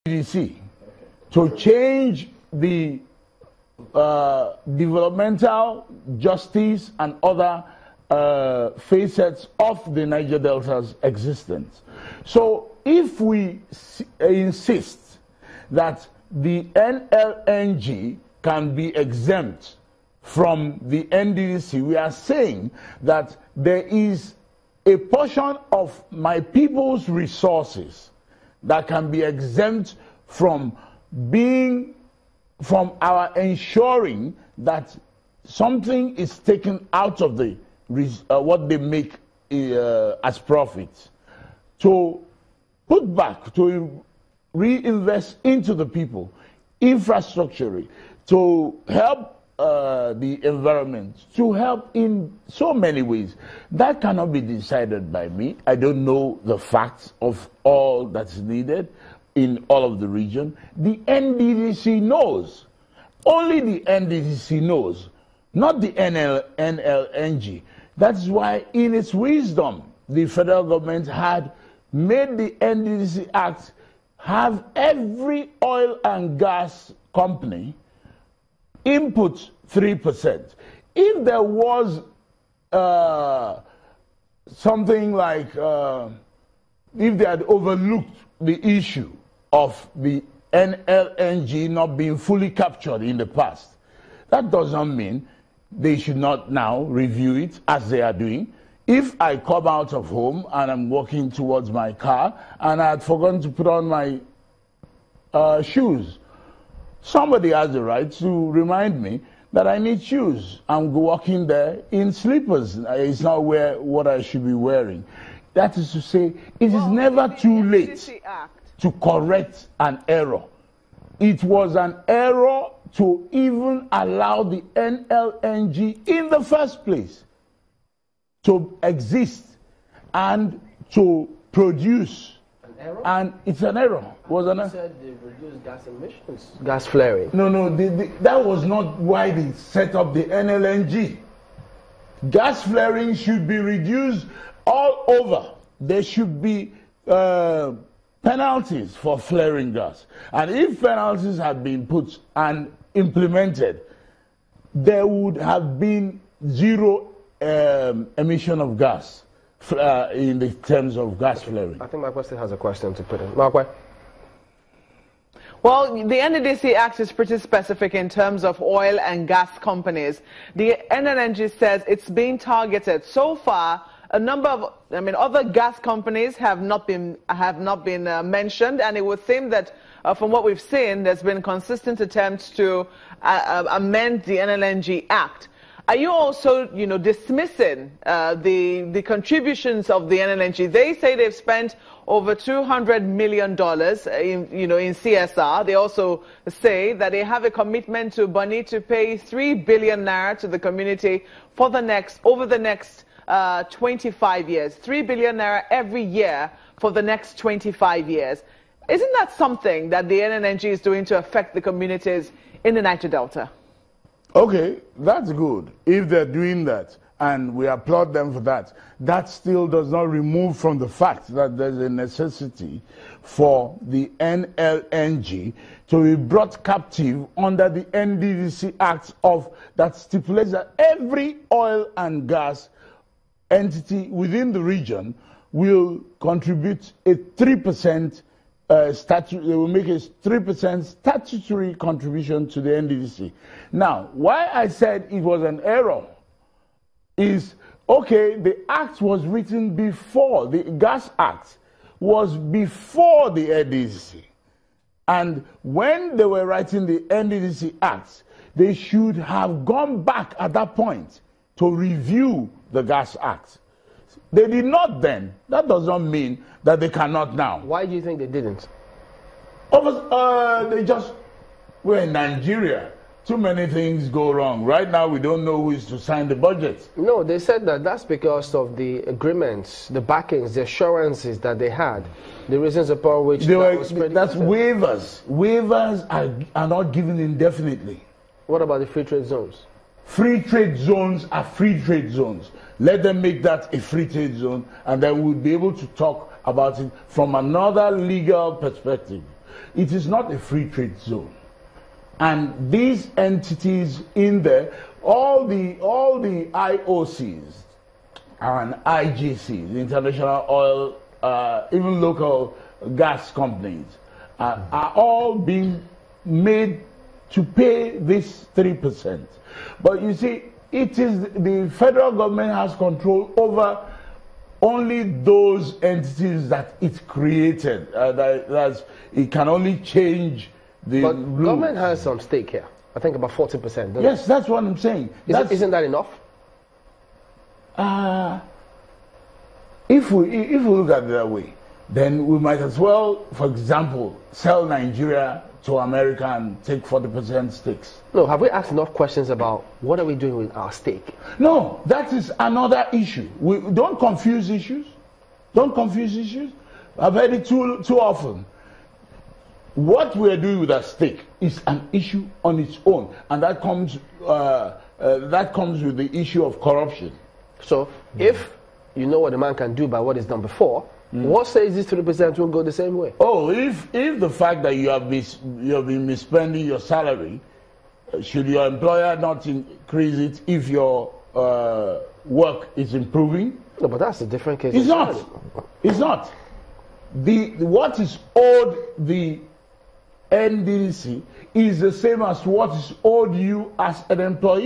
NDDC to change the developmental, justice, and other facets of the Niger Delta's existence. So if we insist that the NLNG can be exempt from the NDDC, we are saying that there is a portion of my people's resources that can be exempt from our ensuring that something is taken out of the what they make as profits to put back, to reinvest into the people, infrastructure, to help the environment, to help in so many ways. That cannot be decided by me. I don't know the facts of all that's needed in all of the region. The NDDC knows. Only the NDDC knows, not the NLNG. That's why, in its wisdom, the federal government had made the NDDC Act have every oil and gas company input 3%. If there was something like, if they had overlooked the issue of the NLNG not being fully captured in the past, that doesn't mean they should not now review it as they are doing. If I come out of home and I'm walking towards my car and I had forgotten to put on my shoes, somebody has the right to remind me that I need shoes. I'm walking there in slippers. It's not what I should be wearing. That is to say, it is never too late to correct an error. It was an error to even allow the NLNG in the first place to exist and to produce. An error? And it's an error. Was an error. You said they reduced gas emissions. Gas flaring. No, that was not why they set up the NLNG. Gas flaring should be reduced all over. There should be penalties for flaring gas. And if penalties had been put and implemented, there would have been zero emission of gas in the terms of gas flaring. I think my question has a question to put in. Mark, well, the NDDC Act is pretty specific in terms of oil and gas companies. The NLNG says it's being targeted. So far, a number of, other gas companies have not been mentioned, and it would seem that from what we've seen, there's been consistent attempts to amend the NLNG Act. Are you also, dismissing the contributions of the NLNG? They say they've spent over $200 million in CSR. They also say that they have a commitment to Bani to pay 3 billion naira to the community for over the next 25 years. 3 billion naira every year for the next 25 years. Isn't that something that the NLNG is doing to affect the communities in the Niger Delta? Okay, that's good. If they're doing that, and we applaud them for that, that still does not remove from the fact that there's a necessity for the NLNG to be brought captive under the NDDC Act that stipulates that every oil and gas entity within the region will contribute a 3% they will make a 3% statutory contribution to the NDDC. Now, why I said it was an error is, okay, the act was written before, the Gas Act was before the NDDC. And when they were writing the NDDC Act, they should have gone back at that point to review the Gas Act. They did not then. That does not mean that they cannot now. Why do you think they didn't? They just were in Nigeria. Too many things go wrong. Right now, we don't know who is to sign the budget. No, they said that that's because of the agreements, the backings, the assurances that they had, the reasons upon which that's waivers. Waivers are not given indefinitely. What about the free trade zones? Free trade zones are free trade zones. Let them make that a free trade zone, and then we'll be able to talk about it from another legal perspective. it is not a free trade zone. And these entities in there, all the IOCs and IGCs, International Oil, even local gas companies, are all being made to pay this 3%. But you see, it is the federal government has control over only those entities that it created. That it can only change the But rules. government has some stake here. I think about 40%. Yes, that's what I'm saying. Isn't that enough? If we look at it that way, then we might as well, for example, sell Nigeria to America and take 40% stakes. No, have we asked enough questions about what are we doing with our stake? No, that is another issue. We don't confuse issues. Don't confuse issues. I've heard it too often. What we are doing with our stake is an issue on its own, and that comes with the issue of corruption. So, if you know what the man can do by what he's done before, what says this 3% won't go the same way? Oh, if the fact that you have been misspending your salary, should your employer not increase it if your work is improving? No, but that's a different case. It's not. It's not. What is owed the NDC is the same as what is owed you as an employee.